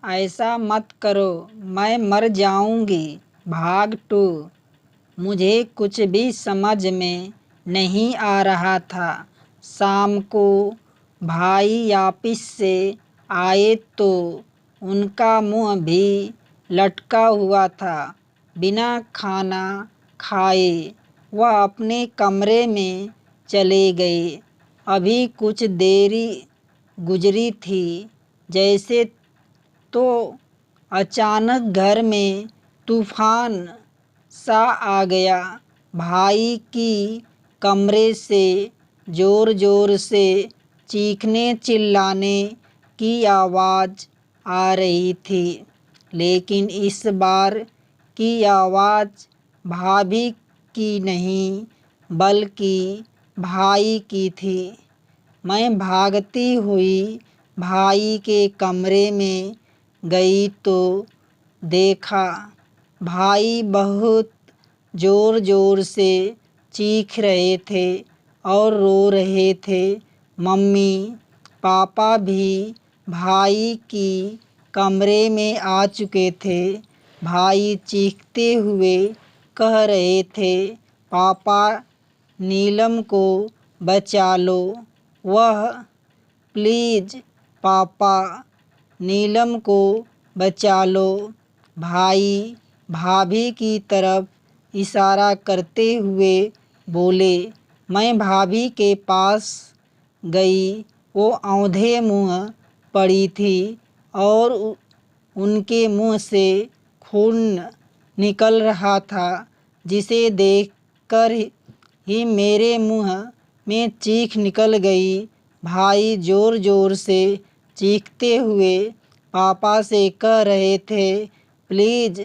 ऐसा मत करो, मैं मर जाऊंगी। भाग 2। मुझे कुछ भी समझ में नहीं आ रहा था। शाम को भाई ऑफिस से आए तो उनका मुंह भी लटका हुआ था। बिना खाना खाए वह अपने कमरे में चले गए। अभी कुछ देरी गुजरी थी जैसे तो अचानक घर में तूफान सा आ गया। भाई की कमरे से ज़ोर ज़ोर से चीखने चिल्लाने की आवाज़ आ रही थी, लेकिन इस बार की आवाज़ भाभी की नहीं बल्कि भाई की थी। मैं भागती हुई भाई के कमरे में गई तो देखा भाई बहुत ज़ोर ज़ोर से चीख रहे थे और रो रहे थे। मम्मी पापा भी भाई की कमरे में आ चुके थे। भाई चीखते हुए कह रहे थे, पापा नीलम को बचा लो। वह प्लीज़ पापा नीलम को बचा लो। भाई भाभी की तरफ इशारा करते हुए बोले। मैं भाभी के पास गई। वो औंधे मुँह पड़ी थी और उनके मुंह से खून निकल रहा था, जिसे देखकर ही मेरे मुंह में चीख निकल गई। भाई ज़ोर ज़ोर से चीखते हुए पापा से कह रहे थे, प्लीज़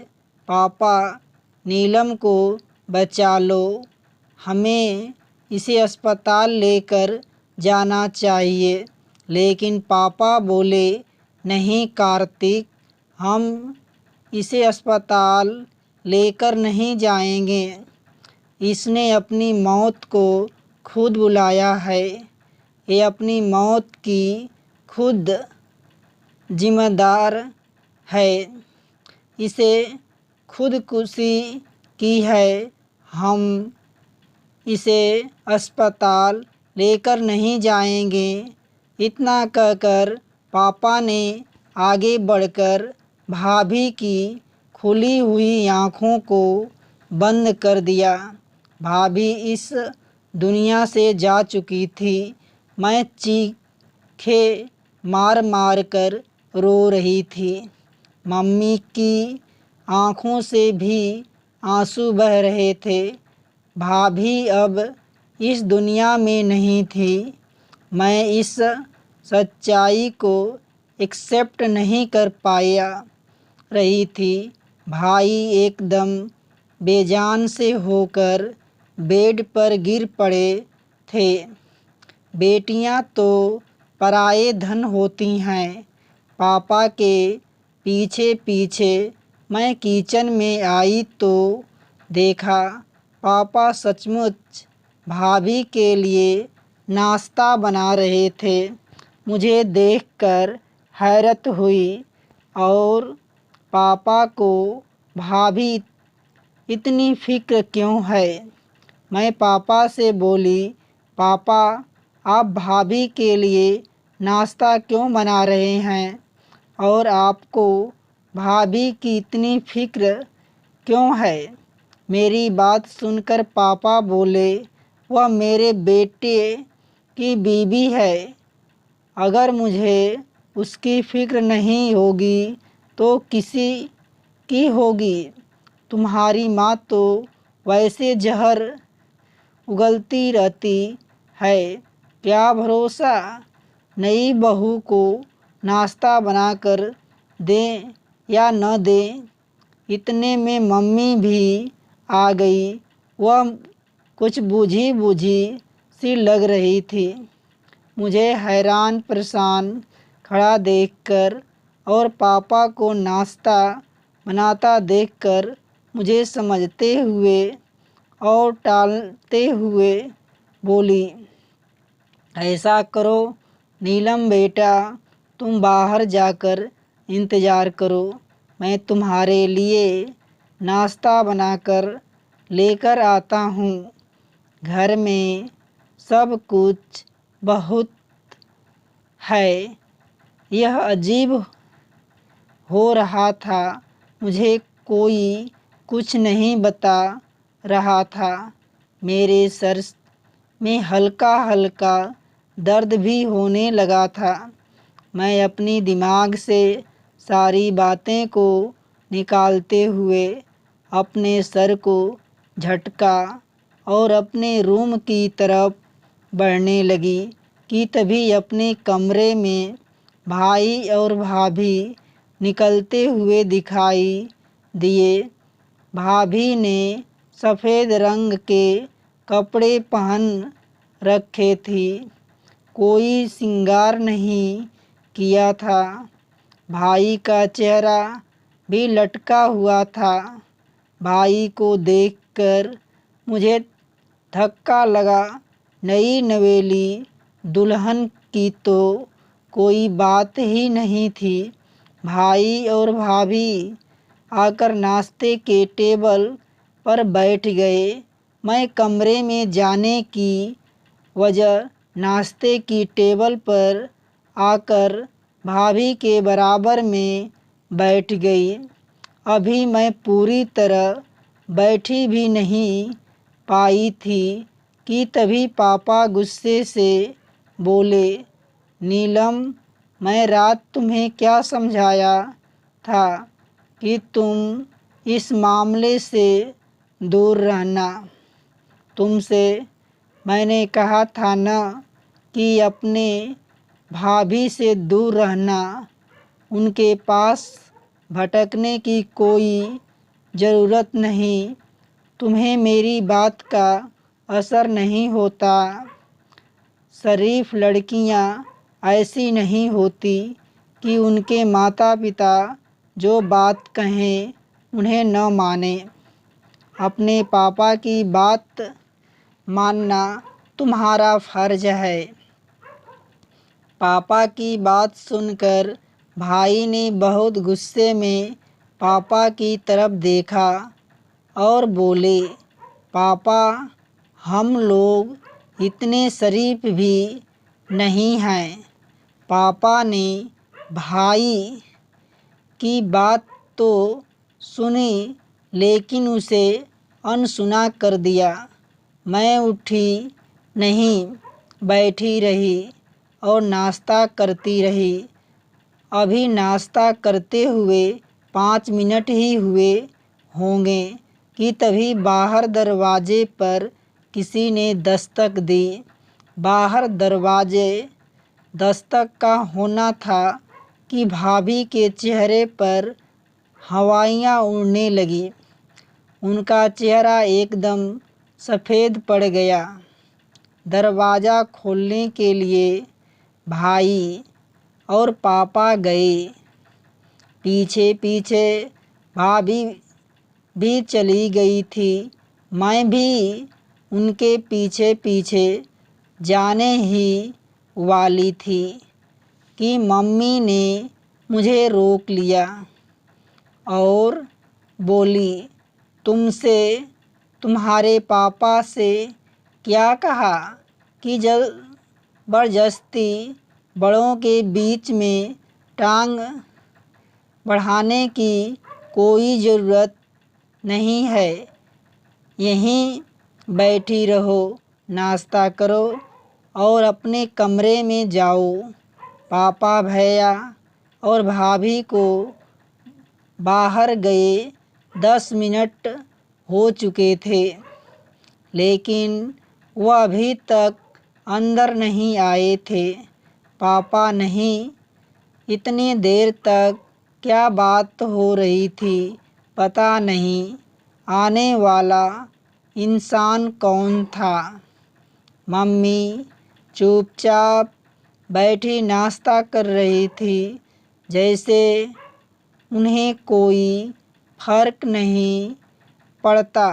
पापा नीलम को बचा लो, हमें इसे अस्पताल लेकर जाना चाहिए। लेकिन पापा बोले, नहीं कार्तिक, हम इसे अस्पताल लेकर नहीं जाएंगे। इसने अपनी मौत को खुद बुलाया है। ये अपनी मौत की खुद जिम्मेदार है। इसे खुदकुशी की है। हम इसे अस्पताल लेकर नहीं जाएंगे। इतना कहकर पापा ने आगे बढ़कर भाभी की खुली हुई आँखों को बंद कर दिया। भाभी इस दुनिया से जा चुकी थी। मैं चीखे मार मार कर रो रही थी। मम्मी की आँखों से भी आंसू बह रहे थे। भाभी अब इस दुनिया में नहीं थी। मैं इस सच्चाई को एक्सेप्ट नहीं कर पाया रही थी। भाई एकदम बेजान से होकर बेड पर गिर पड़े थे। बेटियां तो पराये धन होती हैं। पापा के पीछे पीछे मैं किचन में आई तो देखा पापा सचमुच भाभी के लिए नाश्ता बना रहे थे। मुझे देखकर हैरत हुई और पापा को भाभी इतनी फिक्र क्यों है। मैं पापा से बोली, पापा आप भाभी के लिए नाश्ता क्यों बना रहे हैं और आपको भाभी की इतनी फिक्र क्यों है। मेरी बात सुनकर पापा बोले, वह मेरे बेटे की बीवी है। अगर मुझे उसकी फिक्र नहीं होगी तो किसी की होगी। तुम्हारी माँ तो वैसे जहर उगलती रहती है। क्या भरोसा नई बहू को नाश्ता बनाकर दें या न दें। इतने में मम्मी भी आ गई। वह कुछ बूझी बूझी सी लग रही थी। मुझे हैरान परेशान खड़ा देखकर और पापा को नाश्ता बनाता देखकर मुझे समझते हुए और टालते हुए बोली, ऐसा करो नीलम बेटा, तुम बाहर जाकर इंतज़ार करो, मैं तुम्हारे लिए नाश्ता बनाकर लेकर आता हूँ। घर में सब कुछ बहुत है। यह अजीब हो रहा था, मुझे कोई कुछ नहीं बता रहा था। मेरे सर में हल्का हल्का दर्द भी होने लगा था। मैं अपनी दिमाग से सारी बातें को निकालते हुए अपने सर को झटका और अपने रूम की तरफ बढ़ने लगी कि तभी अपने कमरे में भाई और भाभी निकलते हुए दिखाई दिए। भाभी ने सफ़ेद रंग के कपड़े पहन रखे थी, कोई श्रृंगार नहीं किया था। भाई का चेहरा भी लटका हुआ था। भाई को देखकर मुझे धक्का लगा। नई नवेली दुल्हन की तो कोई बात ही नहीं थी। भाई और भाभी आकर नाश्ते के टेबल पर बैठ गए। मैं कमरे में जाने की वजह नाश्ते की टेबल पर आकर भाभी के बराबर में बैठ गई। अभी मैं पूरी तरह बैठी भी नहीं पाई थी कि तभी पापा गुस्से से बोले, नीलम, मैं रात तुम्हें क्या समझाया था कि तुम इस मामले से दूर रहना। तुमसे मैंने कहा था न कि अपने भाभी से दूर रहना। उनके पास भटकने की कोई ज़रूरत नहीं। तुम्हें मेरी बात का असर नहीं होता। शरीफ लड़कियां ऐसी नहीं होती कि उनके माता पिता जो बात कहें उन्हें न माने। अपने पापा की बात मानना तुम्हारा फ़र्ज है। पापा की बात सुनकर भाई ने बहुत गुस्से में पापा की तरफ देखा और बोले, पापा, हम लोग इतने शरीफ भी नहीं हैं। पापा ने भाई की बात तो सुनी लेकिन उसे अनसुना कर दिया। मैं उठी नहीं, बैठी रही और नाश्ता करती रही। अभी नाश्ता करते हुए 5 मिनट ही हुए होंगे कि तभी बाहर दरवाजे पर किसी ने दस्तक दी। बाहर दरवाजे दस्तक का होना था कि भाभी के चेहरे पर हवाइयाँ उड़ने लगी। उनका चेहरा एकदम सफ़ेद पड़ गया। दरवाज़ा खोलने के लिए भाई और पापा गए। पीछे पीछे भाभी भी चली गई थी। मैं भी उनके पीछे पीछे जाने ही वाली थी कि मम्मी ने मुझे रोक लिया और बोली, तुमसे तुम्हारे पापा से क्या कहा कि ज़बरदस्ती बड़ों के बीच में टांग बढ़ाने की कोई ज़रूरत नहीं है। यहीं बैठी रहो, नाश्ता करो और अपने कमरे में जाओ। पापा, भैया और भाभी को बाहर गए 10 मिनट हो चुके थे, लेकिन वह अभी तक अंदर नहीं आए थे। पापा, नहीं, इतनी देर तक क्या बात हो रही थी पता नहीं। आने वाला इंसान कौन था? मम्मी चुपचाप बैठी नाश्ता कर रही थी, जैसे उन्हें कोई फ़र्क नहीं पड़ता।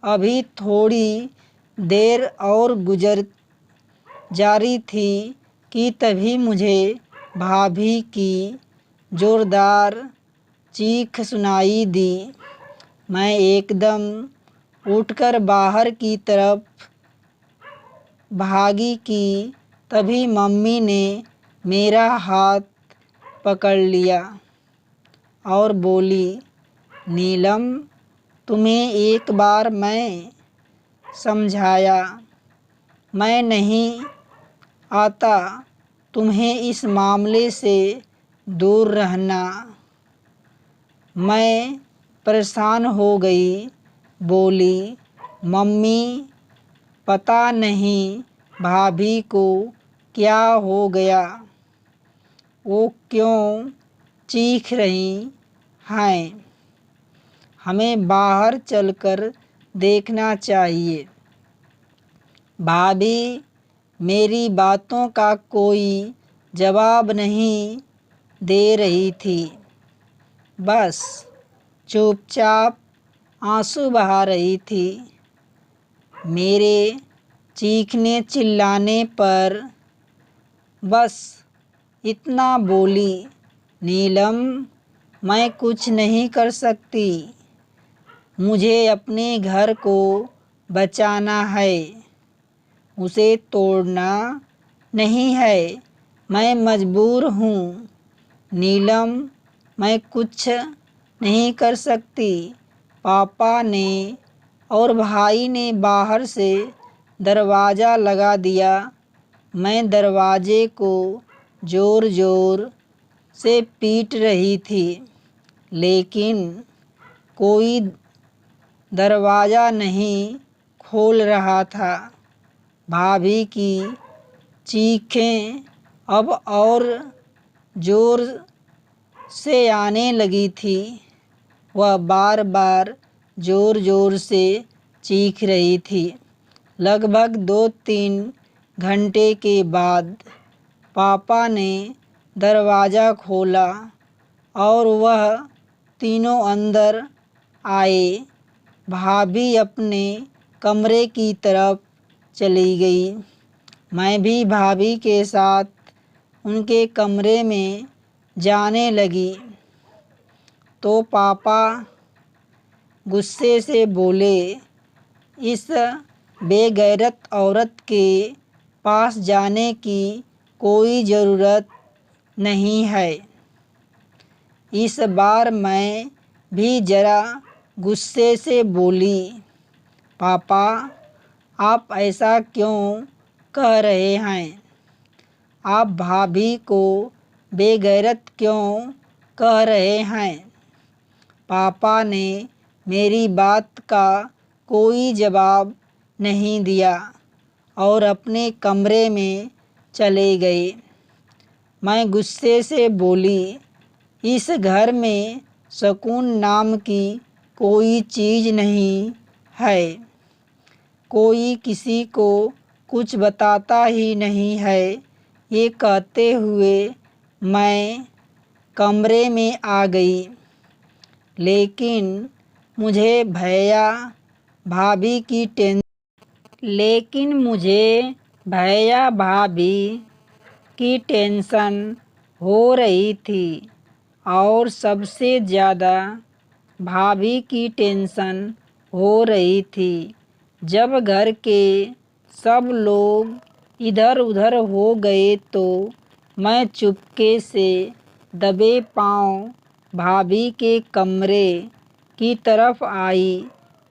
अभी थोड़ी देर और गुजर जा रही थी कि तभी मुझे भाभी की जोरदार चीख सुनाई दी। मैं एकदम उठकर बाहर की तरफ भागी कि तभी मम्मी ने मेरा हाथ पकड़ लिया और बोली, नीलम, तुम्हें एक बार मैं समझाया, मैं नहीं आता तुम्हें इस मामले से दूर रहना। मैं परेशान हो गई, बोली, मम्मी, पता नहीं भाभी को क्या हो गया, वो क्यों चीख रही हैं, हमें बाहर चलकर देखना चाहिए। भाभी मेरी बातों का कोई जवाब नहीं दे रही थी, बस चुपचाप आंसू बहा रही थी। मेरे चीखने चिल्लाने पर बस इतना बोली, नीलम, मैं कुछ नहीं कर सकती, मुझे अपने घर को बचाना है, उसे तोड़ना नहीं है, मैं मजबूर हूँ। नीलम, मैं कुछ नहीं कर सकती। पापा ने और भाई ने बाहर से दरवाज़ा लगा दिया। मैं दरवाजे को ज़ोर ज़ोर से पीट रही थी, लेकिन कोई दरवाज़ा नहीं खोल रहा था। भाभी की चीखें अब और ज़ोर से आने लगी थी। वह बार बार ज़ोर ज़ोर से चीख रही थी। लगभग 2-3 घंटे के बाद पापा ने दरवाज़ा खोला और वह तीनों अंदर आए। भाभी अपने कमरे की तरफ चली गई। मैं भी भाभी के साथ उनके कमरे में जाने लगी तो पापा गुस्से से बोले, इस बेगैरत औरत के पास जाने की कोई ज़रूरत नहीं है। इस बार मैं भी ज़रा गुस्से से बोली, पापा, आप ऐसा क्यों कह रहे हैं? आप भाभी को बेगैरत क्यों कह रहे हैं? पापा ने मेरी बात का कोई जवाब नहीं दिया और अपने कमरे में चले गए। मैं गुस्से से बोली, इस घर में सुकून नाम की कोई चीज़ नहीं है। कोई किसी को कुछ बताता ही नहीं है। ये कहते हुए मैं कमरे में आ गई, लेकिन मुझे भैया भाभी की टेंशन हो रही थी और सबसे ज़्यादा भाभी की टेंशन हो रही थी जब घर के सब लोग इधर उधर हो गए तो मैं चुपके से दबे पांव भाभी के कमरे की तरफ आई।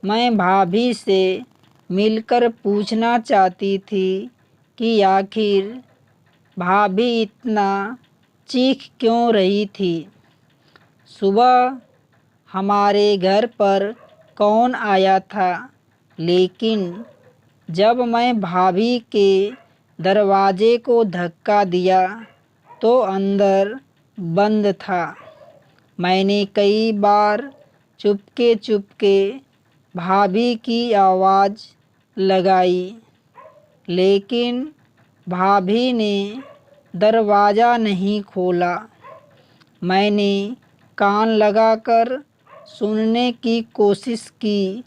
मैं भाभी से मिलकर पूछना चाहती थी कि आखिर भाभी इतना चीख क्यों रही थी। सुबह हमारे घर पर कौन आया था, लेकिन जब मैं भाभी के दरवाजे को धक्का दिया तो अंदर बंद था। मैंने कई बार चुपके चुपके भाभी की आवाज़ लगाई, लेकिन भाभी ने दरवाज़ा नहीं खोला। मैंने कान लगाकर सुनने की कोशिश की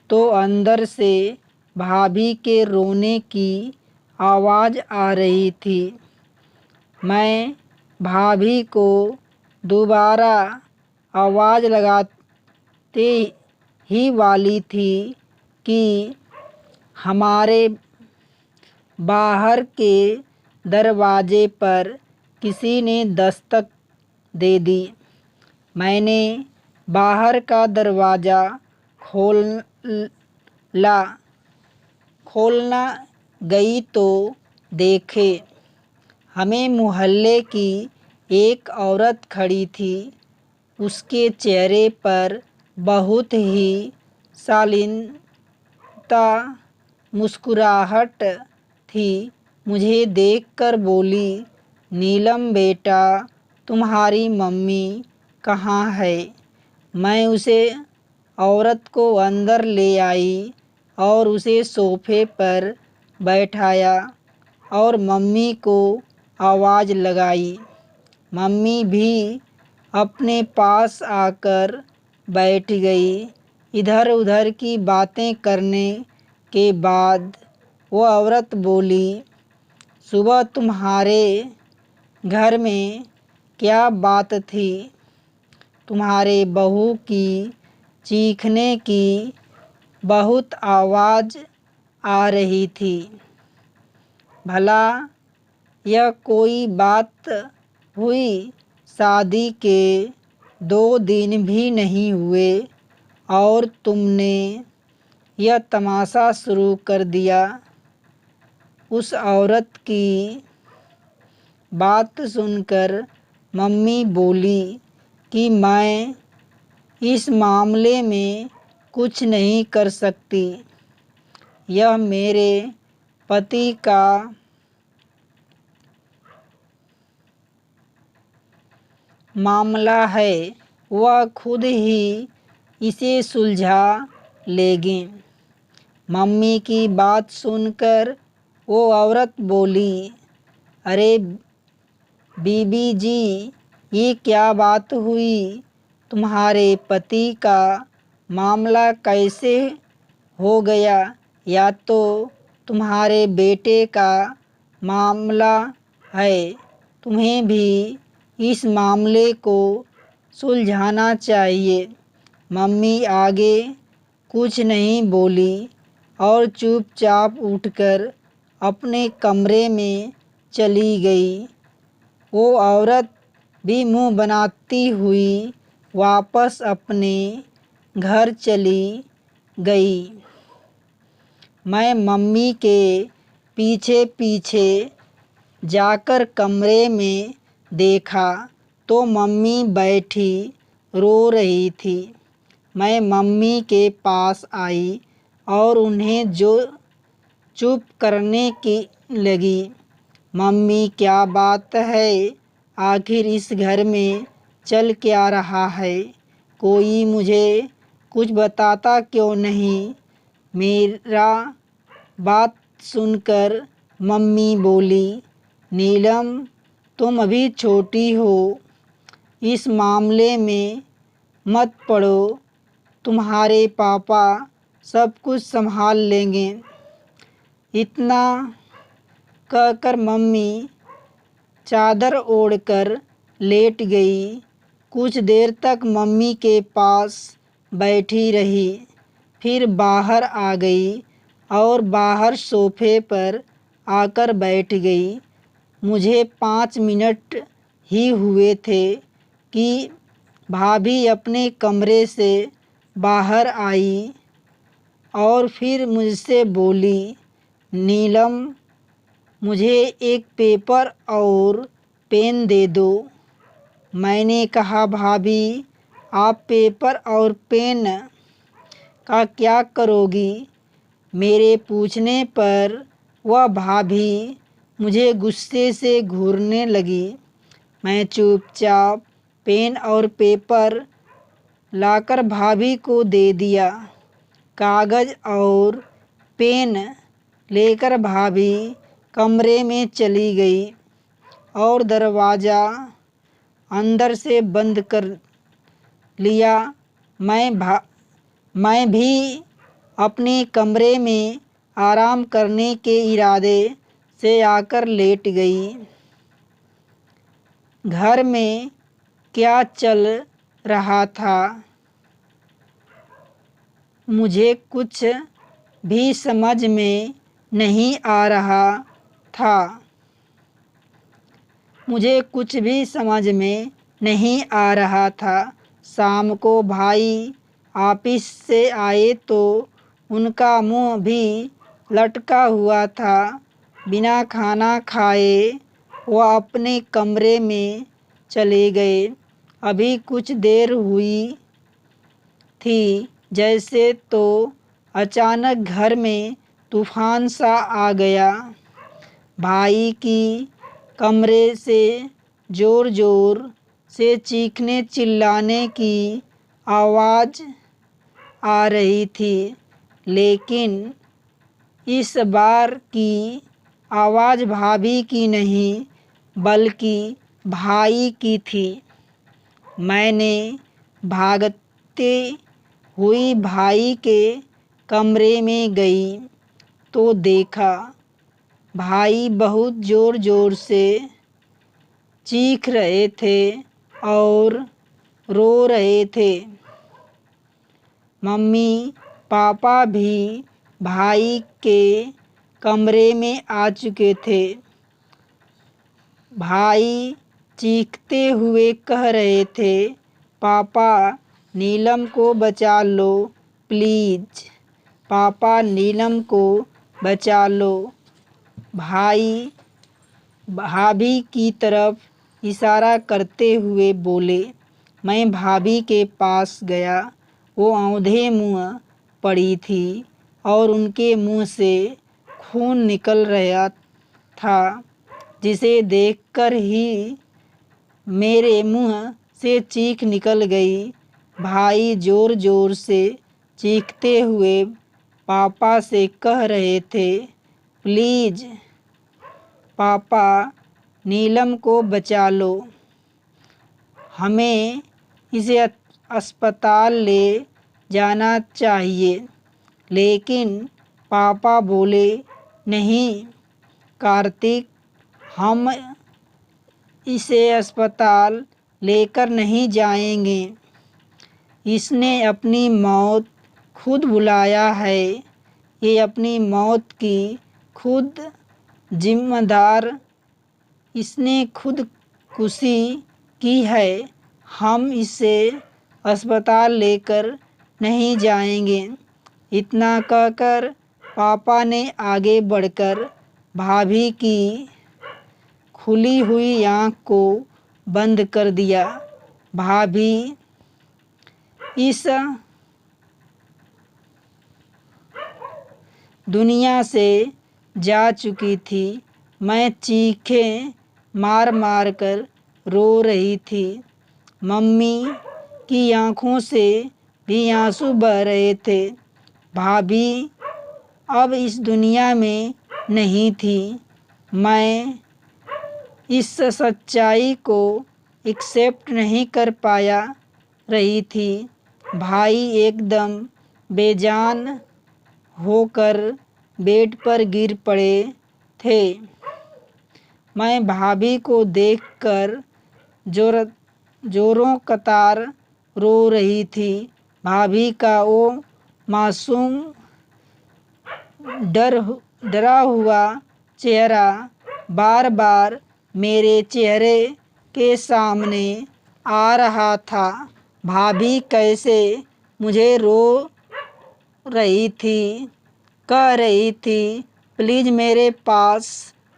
तो अंदर से भाभी के रोने की आवाज़ आ रही थी। मैं भाभी को दोबारा आवाज़ लगाते ही वाली थी कि हमारे बाहर के दरवाजे पर किसी ने दस्तक दे दी। मैंने बाहर का दरवाज़ा खोलना गई तो देखे हमें मोहल्ले की एक औरत खड़ी थी। उसके चेहरे पर बहुत ही शालीनता मुस्कुराहट थी। मुझे देखकर बोली, नीलम बेटा, तुम्हारी मम्मी कहाँ है? मैं उसे औरत को अंदर ले आई और उसे सोफे पर बैठाया और मम्मी को आवाज़ लगाई। मम्मी भी अपने पास आकर बैठ गई। इधर उधर की बातें करने के बाद वो औरत बोली, सुबह तुम्हारे घर में क्या बात थी? तुम्हारे बहू की चीखने की बहुत आवाज़ आ रही थी। भला यह कोई बात हुई? शादी के 2 दिन भी नहीं हुए और तुमने यह तमाशा शुरू कर दिया। उस औरत की बात सुनकर मम्मी बोली कि मैं इस मामले में कुछ नहीं कर सकती। यह मेरे पति का मामला है, वह खुद ही इसे सुलझा लेंगे। मम्मी की बात सुनकर वो औरत बोली, अरे बीबी जी, ये क्या बात हुई? तुम्हारे पति का मामला कैसे हो गया? या तो तुम्हारे बेटे का मामला है। तुम्हें भी इस मामले को सुलझाना चाहिए। मम्मी आगे कुछ नहीं बोली और चुपचाप उठकर अपने कमरे में चली गई। वो औरत भी मुंह बनाती हुई वापस अपने घर चली गई। मैं मम्मी के पीछे पीछे जाकर कमरे में देखा तो मम्मी बैठी रो रही थी। मैं मम्मी के पास आई और उन्हें जो चुप करने की लगी। मम्मी, क्या बात है? आखिर इस घर में चल क्या रहा है? कोई मुझे कुछ बताता क्यों नहीं? मेरा बात सुनकर मम्मी बोली, नीलम, तुम अभी छोटी हो, इस मामले में मत पड़ो। तुम्हारे पापा सब कुछ संभाल लेंगे। इतना कहकर मम्मी चादर ओढ़कर लेट गई। कुछ देर तक मम्मी के पास बैठी रही, फिर बाहर आ गई और बाहर सोफे पर आकर बैठ गई। मुझे 5 मिनट ही हुए थे कि भाभी अपने कमरे से बाहर आई और फिर मुझसे बोली, नीलम, मुझे एक पेपर और पेन दे दो। मैंने कहा, भाभी, आप पेपर और पेन का क्या करोगी? मेरे पूछने पर वह भाभी मुझे गुस्से से घूरने लगी। मैं चुपचाप पेन और पेपर लाकर भाभी को दे दिया। कागज़ और पेन लेकर भाभी कमरे में चली गई और दरवाज़ा अंदर से बंद कर लिया। मैं भी अपने कमरे में आराम करने के इरादे से आकर लेट गई। घर में क्या चल रहा था। मुझे कुछ भी समझ में नहीं आ रहा था। मुझे कुछ भी समझ में नहीं आ रहा था। शाम को भाई ऑफिस से आए तो उनका मुंह भी लटका हुआ था। बिना खाना खाए वह अपने कमरे में चले गए। अभी कुछ देर हुई थी जैसे तो अचानक घर में तूफान सा आ गया। भाई की कमरे से ज़ोर ज़ोर से चीखने चिल्लाने की आवाज़ आ रही थी, लेकिन इस बार की आवाज़ भाभी की नहीं बल्कि भाई की थी। मैंने भागते हुई भाई के कमरे में गई तो देखा भाई बहुत ज़ोर ज़ोर से चीख रहे थे और रो रहे थे। मम्मी पापा भी भाई के कमरे में आ चुके थे। भाई चीखते हुए कह रहे थे, पापा नीलम को बचा लो प्लीज़, पापा नीलम को बचा लो। भाई भाभी की तरफ इशारा करते हुए बोले। मैं भाभी के पास गया। वो औंधे मुँह पड़ी थी और उनके मुंह से खून निकल रहा था, जिसे देखकर ही मेरे मुंह से चीख निकल गई। भाई ज़ोर ज़ोर से चीखते हुए पापा से कह रहे थे, प्लीज़ पापा नीलम को बचा लो, हमें इसे अस्पताल ले जाना चाहिए। लेकिन पापा बोले, नहीं कार्तिक, हम इसे अस्पताल लेकर नहीं जाएंगे। इसने अपनी मौत खुद बुलाया है। ये अपनी मौत की खुद जिम्मेदार, इसने खुदकुशी की है। हम इसे अस्पताल लेकर नहीं जाएंगे। इतना कहकर पापा ने आगे बढ़कर भाभी की खुली हुई आँख को बंद कर दिया। भाभी इस दुनिया से जा चुकी थी। मैं चीखें मार मार कर रो रही थी। मम्मी की आँखों से भी आंसू बह रहे थे। भाभी अब इस दुनिया में नहीं थी। मैं इस सच्चाई को एक्सेप्ट नहीं कर पाया रही थी। भाई एकदम बेजान होकर बेड पर गिर पड़े थे। मैं भाभी को देखकर जोरों कतार रो रही थी। भाभी का वो मासूम डरा हुआ चेहरा बार बार मेरे चेहरे के सामने आ रहा था। भाभी कैसे मुझे रो रही थी, कह रही थी, प्लीज़ मेरे पास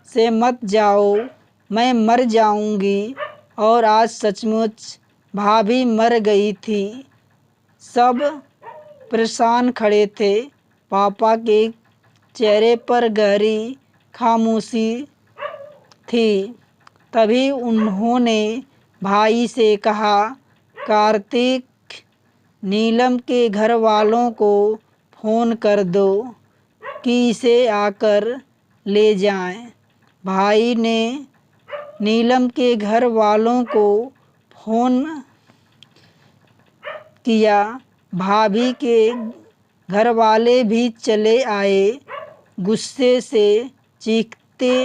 से मत जाओ, मैं मर जाऊंगी। और आज सचमुच भाभी मर गई थी। सब परेशान खड़े थे। पापा के चेहरे पर गहरी खामोशी थी। तभी उन्होंने भाई से कहा, कार्तिक, नीलम के घर वालों को फ़ोन कर दो कि इसे आकर ले जाएं। भाई ने नीलम के घर वालों को फ़ोन किया। भाभी के घर वाले भी चले आए, गुस्से से चीखते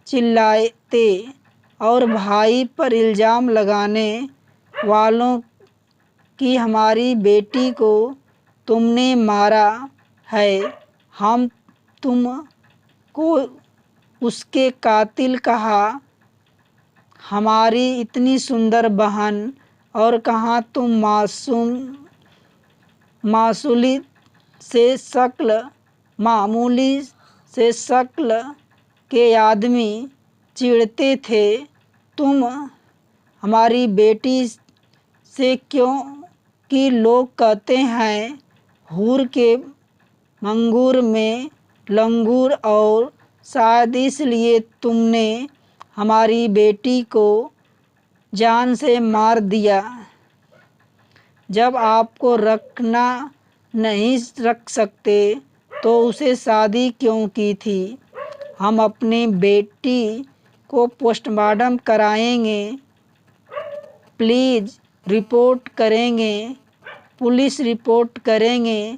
चिल्लाते और भाई पर इल्ज़ाम लगाने वालों कि हमारी बेटी को तुमने मारा है। हम तुमको उसके कातिल कहा। हमारी इतनी सुंदर बहन, और कहाँ तुम मामूली से शक्ल के आदमी चिढ़ते थे। तुम हमारी बेटी से क्यों कि लोग कहते हैं हूर के मंगूर में लंगूर, और शायद इसलिए तुमने हमारी बेटी को जान से मार दिया। जब आपको रखना नहीं रख सकते तो उसे शादी क्यों की थी? हम अपनी बेटी को पोस्टमार्टम कराएंगे, प्लीज़ रिपोर्ट करेंगे, पुलिस रिपोर्ट करेंगे।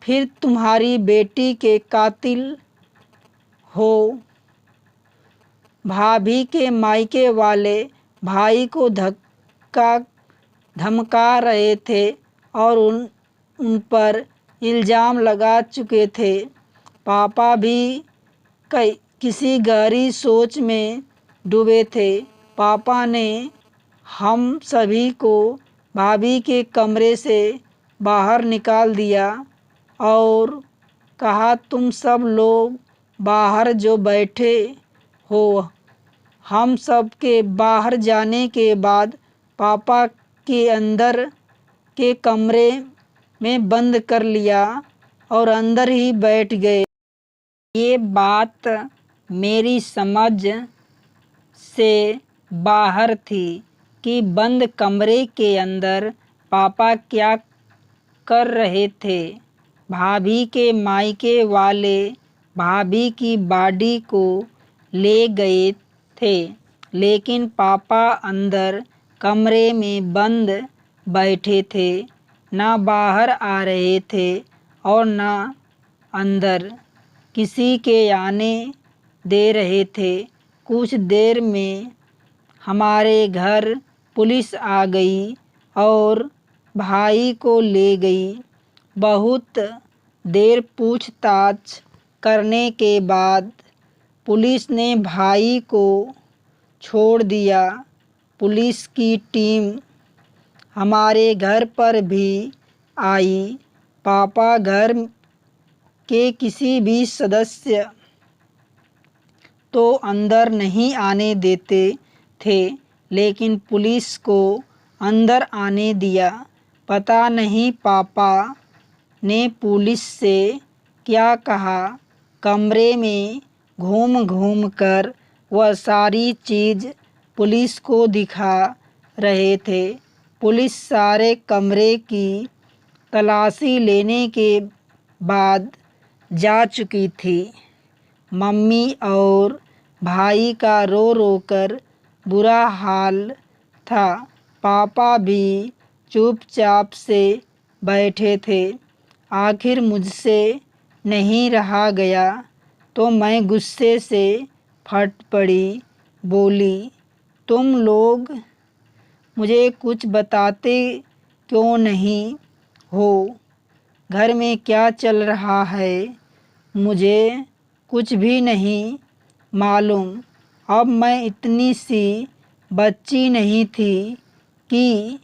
फिर तुम्हारी बेटी के कातिल हो। भाभी के मायके वाले भाई को धमका रहे थे और उन पर इल्ज़ाम लगा चुके थे। पापा भी किसी गहरी सोच में डूबे थे। पापा ने हम सभी को भाभी के कमरे से बाहर निकाल दिया और कहा, तुम सब लोग बाहर जो बैठे हो। हम सब के बाहर जाने के बाद पापा के अंदर के कमरे में बंद कर लिया और अंदर ही बैठ गए। ये बात मेरी समझ से बाहर थी कि बंद कमरे के अंदर पापा क्या कर रहे थे। भाभी के मायके वाले भाभी की बॉडी को ले गए थे, लेकिन पापा अंदर कमरे में बंद बैठे थे, ना बाहर आ रहे थे और ना अंदर किसी के आने दे रहे थे। कुछ देर में हमारे घर पुलिस आ गई और भाई को ले गई। बहुत देर पूछताछ करने के बाद पुलिस ने भाई को छोड़ दिया। पुलिस की टीम हमारे घर पर भी आई। पापा घर के किसी भी सदस्य तो अंदर नहीं आने देते थे, लेकिन पुलिस को अंदर आने दिया। पता नहीं पापा ने पुलिस से क्या कहा। कमरे में घूम घूम कर वह सारी चीज़ पुलिस को दिखा रहे थे। पुलिस सारे कमरे की तलाशी लेने के बाद जा चुकी थी। मम्मी और भाई का रो रो कर बुरा हाल था। पापा भी चुपचाप से बैठे थे। आखिर मुझसे नहीं रहा गया तो मैं गुस्से से फट पड़ी। बोली, तुम लोग मुझे कुछ बताते क्यों नहीं हो? घर में क्या चल रहा है मुझे कुछ भी नहीं मालूम। अब मैं इतनी सी बच्ची नहीं थी कि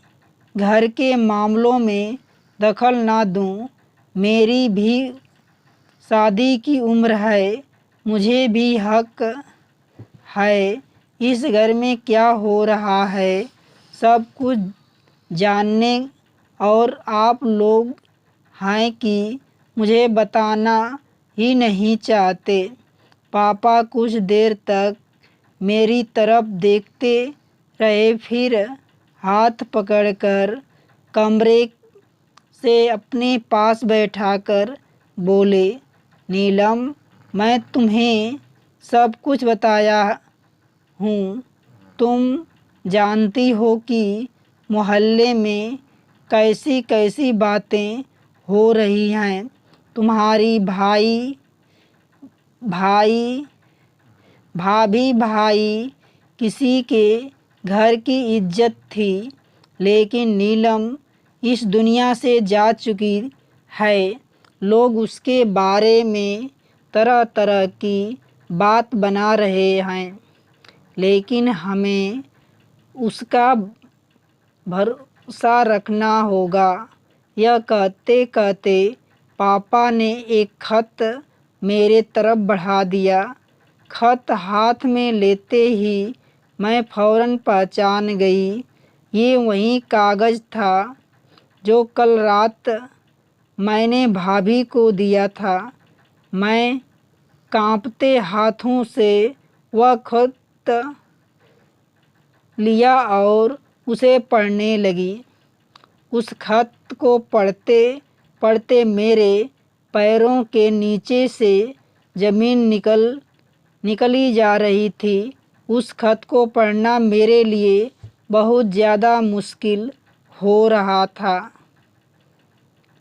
घर के मामलों में दखल ना दूं। मेरी भी शादी की उम्र है, मुझे भी हक है इस घर में क्या हो रहा है सब कुछ जानने, और आप लोग हैं कि मुझे बताना ही नहीं चाहते। पापा कुछ देर तक मेरी तरफ देखते रहे, फिर हाथ पकड़कर कमरे से अपने पास बैठाकर बोले, नीलम, मैं तुम्हें सब कुछ बताया हूँ। तुम जानती हो कि मोहल्ले में कैसी कैसी बातें हो रही हैं। तुम्हारी भाभी किसी के घर की इज्जत थी, लेकिन नीलम इस दुनिया से जा चुकी है। लोग उसके बारे में तरह तरह की बात बना रहे हैं, लेकिन हमें उसका भरोसा रखना होगा। यह कहते कहते पापा ने एक खत मेरे तरफ बढ़ा दिया। खत हाथ में लेते ही मैं फौरन पहचान गई, ये वही कागज़ था जो कल रात मैंने भाभी को दिया था। मैं कांपते हाथों से वह खत लिया और उसे पढ़ने लगी। उस खत को पढ़ते पढ़ते मेरे पैरों के नीचे से ज़मीन निकली जा रही थी। उस खत को पढ़ना मेरे लिए बहुत ज़्यादा मुश्किल हो रहा था।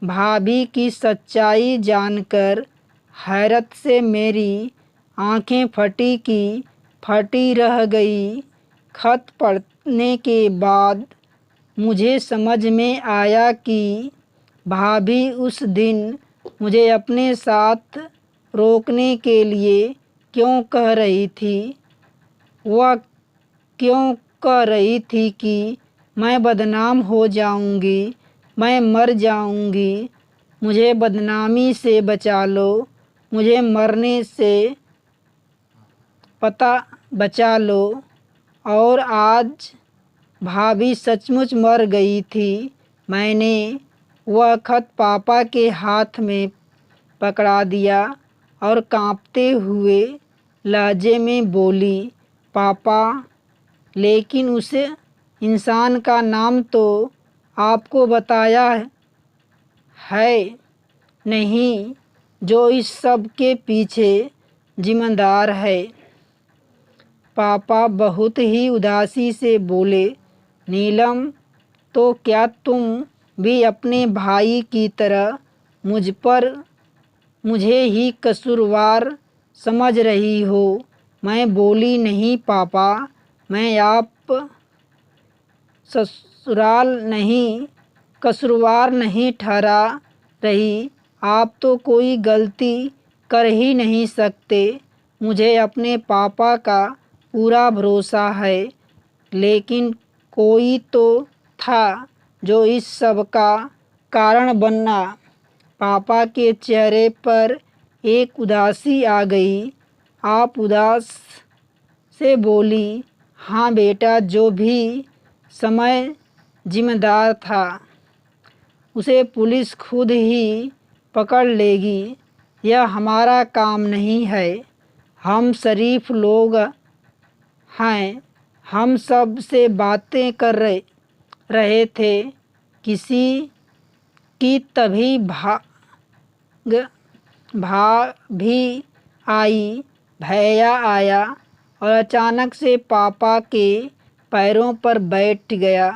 भाभी की सच्चाई जानकर हैरत से मेरी आंखें फटी की फटी रह गई। खत पढ़ने के बाद मुझे समझ में आया कि भाभी उस दिन मुझे अपने साथ रोकने के लिए क्यों कह रही थी। वह क्यों कह रही थी कि मैं बदनाम हो जाऊंगी, मैं मर जाऊंगी, मुझे बदनामी से बचा लो, मुझे मरने से बचा लो। और आज भाभी सचमुच मर गई थी। मैंने वह खत पापा के हाथ में पकड़ा दिया और कांपते हुए लहजे में बोली, पापा, लेकिन उस इंसान का नाम तो आपको बताया है नहीं, जो इस सब के पीछे जिम्मेदार है। पापा बहुत ही उदासी से बोले, नीलम, तो क्या तुम भी अपने भाई की तरह मुझे ही कसूरवार समझ रही हो। मैं बोली, नहीं पापा, मैं आप कसूरवार नहीं ठहरा रही। आप तो कोई गलती कर ही नहीं सकते। मुझे अपने पापा का पूरा भरोसा है, लेकिन कोई तो था जो इस सब का कारण बना। पापा के चेहरे पर एक उदासी आ गई। आप उदास से बोली, हाँ बेटा, जो भी समय जिम्मेदार था उसे पुलिस खुद ही पकड़ लेगी। यह हमारा काम नहीं है। हम शरीफ लोग हैं। हम सब से बातें कर रहे थे। किसी की तभी भाभी आई, भैया आया और अचानक से पापा के पैरों पर बैठ गया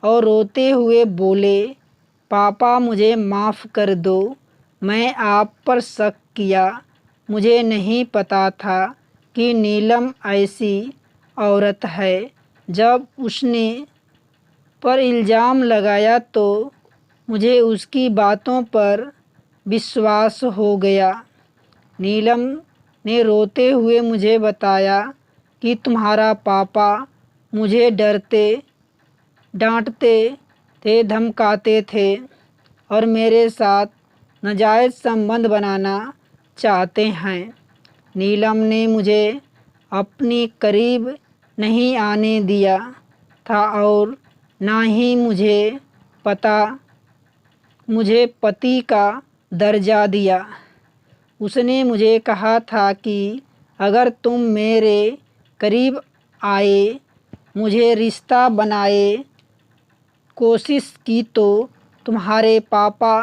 और रोते हुए बोले, पापा, मुझे माफ़ कर दो। मैं आप पर शक किया। मुझे नहीं पता था कि नीलम ऐसी औरत है। जब उसने पर इल्ज़ाम लगाया तो मुझे उसकी बातों पर विश्वास हो गया। नीलम ने रोते हुए मुझे बताया कि तुम्हारा पापा मुझे डांटते थे, धमकाते थे और मेरे साथ नाजायज़ संबंध बनाना चाहते हैं। नीलम ने मुझे अपने करीब नहीं आने दिया था और ना ही मुझे पति का दर्जा दिया। उसने मुझे कहा था कि अगर तुम मेरे करीब आए, मुझे रिश्ता बनाए कोशिश की तो तुम्हारे पापा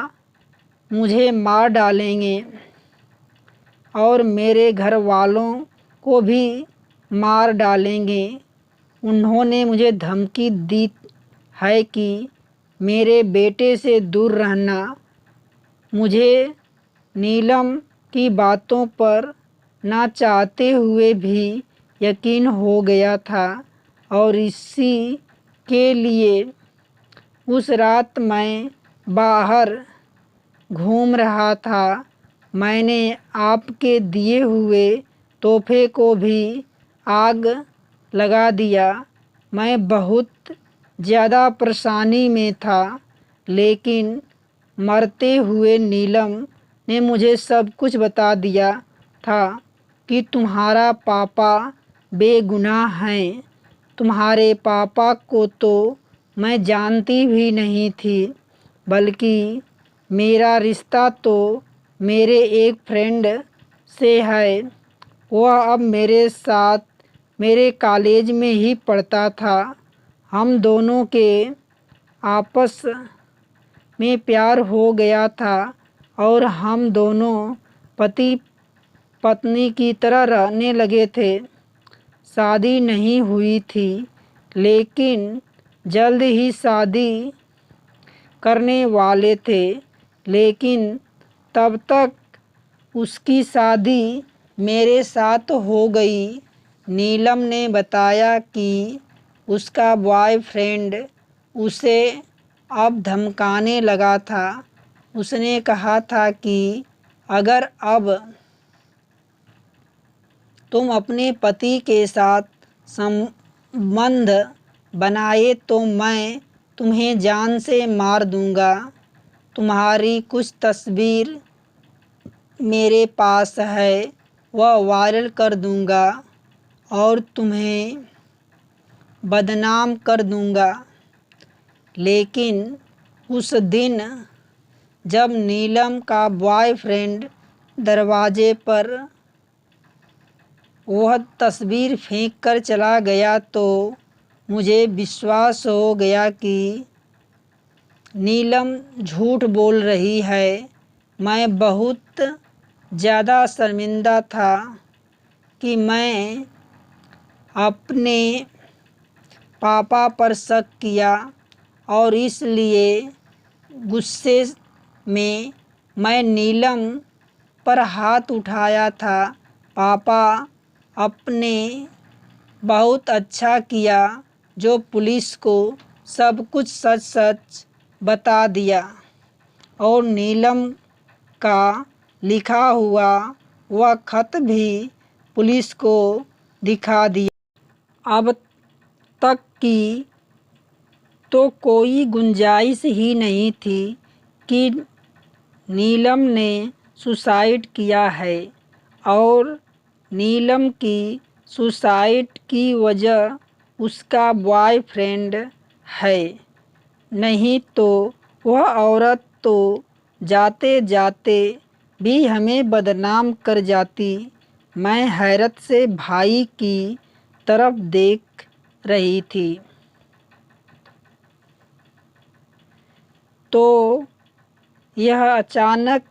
मुझे मार डालेंगे और मेरे घर वालों को भी मार डालेंगे। उन्होंने मुझे धमकी दी है कि मेरे बेटे से दूर रहना। मुझे नीलम की बातों पर ना चाहते हुए भी यकीन हो गया था और इसी के लिए उस रात मैं बाहर घूम रहा था। मैंने आपके दिए हुए तोहफे को भी आग लगा दिया। मैं बहुत ज़्यादा परेशानी में था, लेकिन मरते हुए नीलम ने मुझे सब कुछ बता दिया था कि तुम्हारा पापा बेगुनाह हैं। तुम्हारे पापा को तो मैं जानती भी नहीं थी, बल्कि मेरा रिश्ता तो मेरे एक फ्रेंड से है। वह अब मेरे साथ मेरे कॉलेज में ही पढ़ता था। हम दोनों के आपस में प्यार हो गया था और हम दोनों पति पत्नी की तरह रहने लगे थे। शादी नहीं हुई थी, लेकिन जल्द ही शादी करने वाले थे। लेकिन तब तक उसकी शादी मेरे साथ हो गई। नीलम ने बताया कि उसका बॉयफ्रेंड उसे अब धमकाने लगा था। उसने कहा था कि अगर अब तुम अपने पति के साथ संबंध बनाए तो मैं तुम्हें जान से मार दूंगा। तुम्हारी कुछ तस्वीर मेरे पास है, वह वायरल कर दूंगा और तुम्हें बदनाम कर दूंगा। लेकिन उस दिन जब नीलम का बॉयफ्रेंड दरवाजे पर वह तस्वीर फेंक कर चला गया तो मुझे विश्वास हो गया कि नीलम झूठ बोल रही है। मैं बहुत ज़्यादा शर्मिंदा था कि मैं अपने पापा पर शक किया और इसलिए गुस्से में मैं नीलम पर हाथ उठाया था। पापा आपने बहुत अच्छा किया जो पुलिस को सब कुछ सच सच बता दिया और नीलम का लिखा हुआ वह खत भी पुलिस को दिखा दिया। अब तक की तो कोई गुंजाइश ही नहीं थी कि नीलम ने सुसाइड किया है, और नीलम की सुसाइड की वजह उसका बॉयफ्रेंड है। नहीं तो वह औरत तो जाते जाते भी हमें बदनाम कर जाती। मैं हैरत से भाई की तरफ देख रही थी तो यह अचानक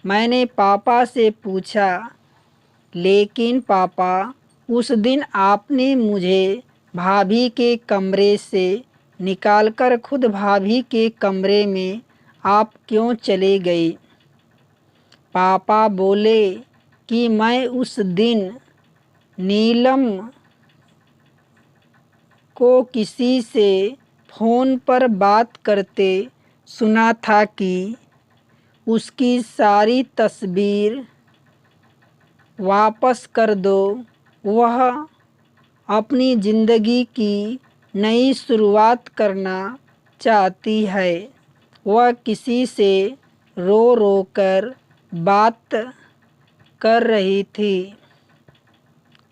मैंने पापा से पूछा, लेकिन पापा उस दिन आपने मुझे भाभी के कमरे से निकालकर खुद भाभी के कमरे में आप क्यों चले गए? पापा बोले कि मैं उस दिन नीलम को किसी से फ़ोन पर बात करते सुना था कि उसकी सारी तस्वीर वापस कर दो। वह अपनी ज़िंदगी की नई शुरुआत करना चाहती है। वह किसी से रो रो कर बात कर रही थी।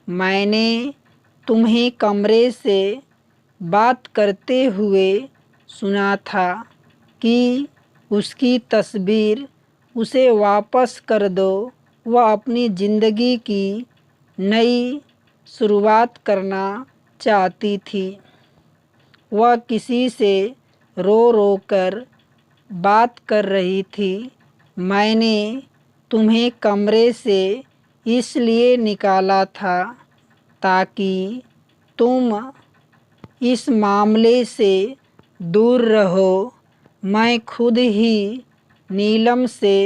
मैंने तुम्हें कमरे से बात करते हुए सुना था कि उसकी तस्वीर उसे वापस कर दो। वह अपनी ज़िंदगी की नई शुरुआत करना चाहती थी। वह किसी से रो रो कर बात कर रही थी। मैंने तुम्हें कमरे से इसलिए निकाला था ताकि तुम इस मामले से दूर रहो। मैं खुद ही नीलम से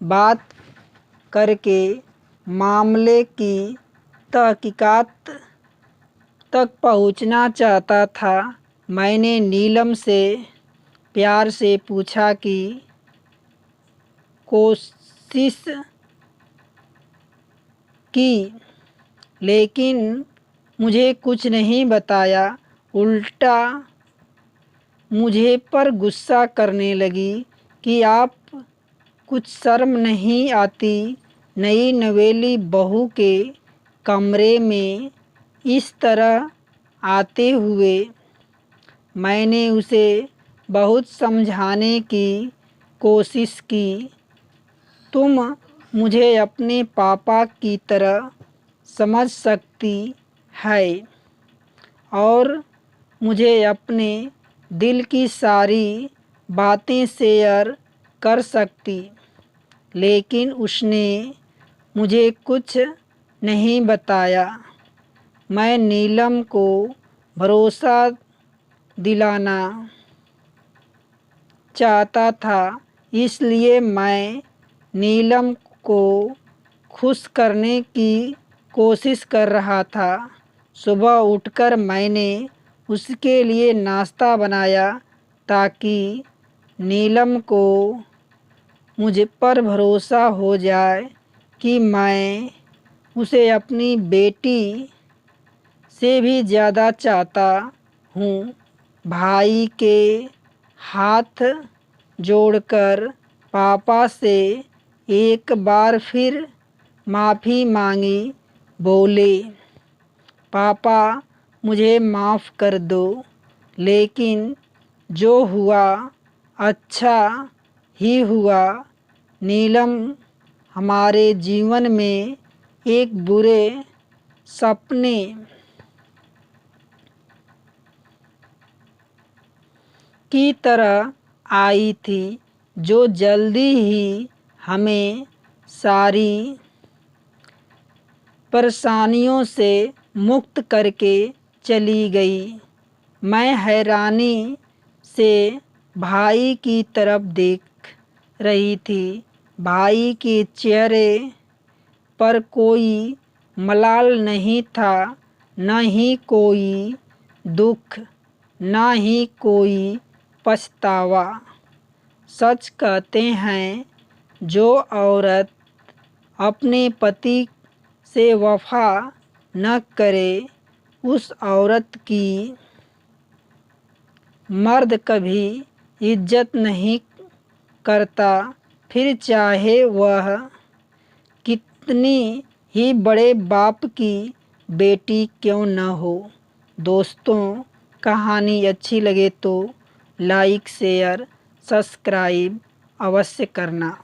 बात करके मामले की तहकीकात तक पहुंचना चाहता था। मैंने नीलम से प्यार से पूछा कि कोशिश की, लेकिन मुझे कुछ नहीं बताया। उल्टा मुझे पर गुस्सा करने लगी कि आप कुछ शर्म नहीं आती नई नवेली बहू के कमरे में इस तरह आते हुए। मैंने उसे बहुत समझाने की कोशिश की। तुम मुझे अपने पापा की तरह समझ सकती है और मुझे अपने दिल की सारी बातें शेयर कर सकती, लेकिन उसने मुझे कुछ नहीं बताया। मैं नीलम को भरोसा दिलाना चाहता था, इसलिए मैं नीलम को खुश करने की कोशिश कर रहा था। सुबह उठकर मैंने उसके लिए नाश्ता बनाया ताकि नीलम को मुझ पर भरोसा हो जाए कि मैं उसे अपनी बेटी से भी ज़्यादा चाहता हूँ। भाई के हाथ जोड़कर पापा से एक बार फिर माफ़ी मांगी। बोले, पापा मुझे माफ़ कर दो, लेकिन जो हुआ अच्छा ही हुआ। नीलम हमारे जीवन में एक बुरे सपने की तरह आई थी जो जल्दी ही हमें सारी परेशानियों से मुक्त करके चली गई। मैं हैरानी से भाई की तरफ देख रही थी। भाई के चेहरे पर कोई मलाल नहीं था, न ही कोई दुख, न ही कोई पछतावा। सच कहते हैं, जो औरत अपने पति से वफा न करे, उस औरत की मर्द कभी इज्जत नहीं करता, फिर चाहे वह कितनी ही बड़े बाप की बेटी क्यों न हो। दोस्तों, कहानी अच्छी लगे तो लाइक शेयर सब्सक्राइब अवश्य करना।